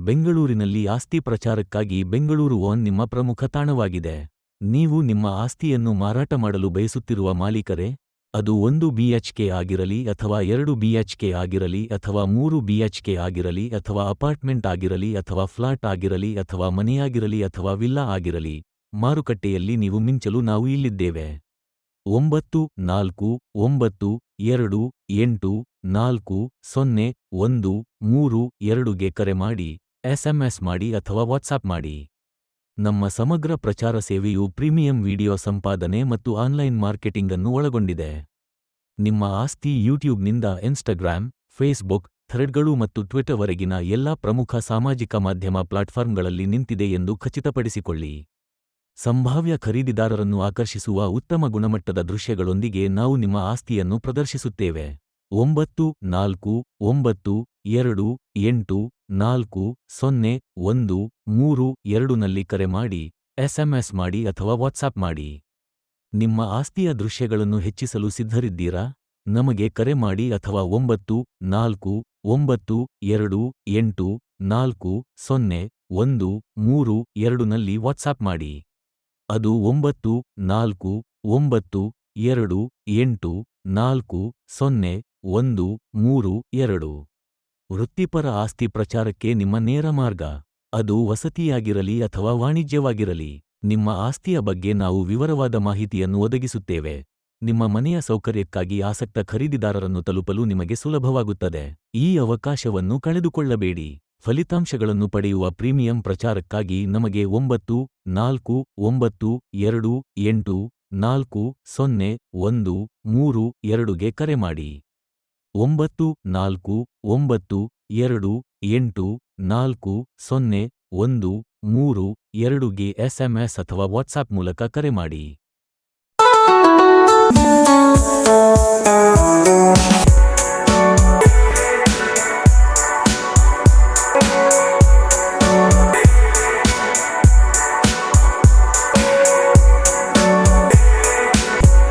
ಬೆಂಗಳೂರಿನಲ್ಲಿ ಆಸ್ತಿ ಪ್ರಚಾರಕ್ಕಾಗಿ ಬೆಂಗಳೂರು ಒನ್ ನಿಮ್ಮ ಪ್ರಮುಖ ತಾಣವಾಗಿದೆ. ನೀವು ನಿಮ್ಮ ಆಸ್ತಿಯನ್ನು ಮಾರಾಟ ಮಾಡಲು ಬಯಸುತ್ತಿರುವ ಮಾಲೀಕರೇ? ಅದು 1 BHK ಆಗಿರಲಿ ಅಥವಾ 2 BHK ಆಗಿರಲಿ ಅಥವಾ 3 BHK ಆಗಿರಲಿ ಅಥವಾ ಅಪಾರ್ಟ್ಮೆಂಟ್ ಆಗಿರಲಿ ಅಥವಾ ಫ್ಲಾಟ್ ಆಗಿರಲಿ ಅಥವಾ ಮನೆಯಾಗಿರಲಿ ಅಥವಾ ವಿಲ್ಲಾ ಆಗಿರಲಿ, ಮಾರುಕಟ್ಟೆಯಲ್ಲಿ ನೀವು ಮಿಂಚಲು ನಾವು ಇಲ್ಲಿದ್ದೇವೆ. 9498400132ಗೆ ಕರೆ ಮಾಡಿ, SMS ಮಾಡಿ ಅಥವಾ ವಾಟ್ಸಾಪ್ ಮಾಡಿ. ನಮ್ಮ ಸಮಗ್ರ ಪ್ರಚಾರ ಸೇವೆಯು ಪ್ರೀಮಿಯಂ ವಿಡಿಯೋ ಸಂಪಾದನೆ ಮತ್ತು ಆನ್ಲೈನ್ ಮಾರ್ಕೆಟಿಂಗ್ ಅನ್ನು ಒಳಗೊಂಡಿದೆ. ನಿಮ್ಮ ಆಸ್ತಿ ಯೂಟ್ಯೂಬ್ನಿಂದ ಇನ್ಸ್ಟಾಗ್ರಾಮ್, ಫೇಸ್ಬುಕ್, ಥ್ರೆಡ್ಗಳು ಮತ್ತು ಟ್ವಿಟರ್ವರೆಗಿನ ಎಲ್ಲಾ ಪ್ರಮುಖ ಸಾಮಾಜಿಕ ಮಾಧ್ಯಮ ಪ್ಲಾಟ್ಫಾರ್ಮ್ಗಳಲ್ಲಿ ನಿಂತಿದೆ ಎಂದು ಖಚಿತಪಡಿಸಿಕೊಳ್ಳಿ. ಸಂಭಾವ್ಯ ಖರೀದಿದಾರರನ್ನು ಆಕರ್ಷಿಸುವ ಉತ್ತಮ ಗುಣಮಟ್ಟದ ದೃಶ್ಯಗಳೊಂದಿಗೆ ನಾವು ನಿಮ್ಮ ಆಸ್ತಿಯನ್ನು ಪ್ರದರ್ಶಿಸುತ್ತೇವೆ. 9498400132ನಲ್ಲಿ ಕರೆ ಮಾಡಿ, SMS ಮಾಡಿ ಅಥವಾ ವಾಟ್ಸಾಪ್ ಮಾಡಿ. ನಿಮ್ಮ ಆಸ್ತಿಯ ದೃಶ್ಯಗಳನ್ನು ಹೆಚ್ಚಿಸಲು ಸಿದ್ಧರಿದ್ದೀರಾ? ನಮಗೆ ಕರೆ ಮಾಡಿ ಅಥವಾ 9498400132ನಲ್ಲಿ ವಾಟ್ಸಾಪ್ ಮಾಡಿ. ಅದು 9498400132. ವೃತ್ತಿಪರ ಆಸ್ತಿ ಪ್ರಚಾರಕ್ಕೆ ನಿಮ್ಮ ನೇರ ಮಾರ್ಗ. ಅದು ವಸತಿಯಾಗಿರಲಿ ಅಥವಾ ವಾಣಿಜ್ಯವಾಗಿರಲಿ, ನಿಮ್ಮ ಆಸ್ತಿಯ ಬಗ್ಗೆ ನಾವು ವಿವರವಾದ ಮಾಹಿತಿಯನ್ನು ಒದಗಿಸುತ್ತೇವೆ. ನಿಮ್ಮ ಮನೆಯ ಸೌಕರ್ಯಕ್ಕಾಗಿ ಆಸಕ್ತ ಖರೀದಿದಾರರನ್ನು ತಲುಪಲು ನಿಮಗೆ ಸುಲಭವಾಗುತ್ತದೆ. ಈ ಅವಕಾಶವನ್ನು ಕಳೆದುಕೊಳ್ಳಬೇಡಿ. ಫಲಿತಾಂಶಗಳನ್ನು ಪಡೆಯುವ ಪ್ರೀಮಿಯಂ ಪ್ರಚಾರಕ್ಕಾಗಿ ನಮಗೆ 9498400132ಗೆ ಕರೆ ಮಾಡಿ. 9498400132ಗೆ SMS ಅಥವಾ ವಾಟ್ಸಾಪ್ ಮೂಲಕ ಕರೆ ಮಾಡಿ.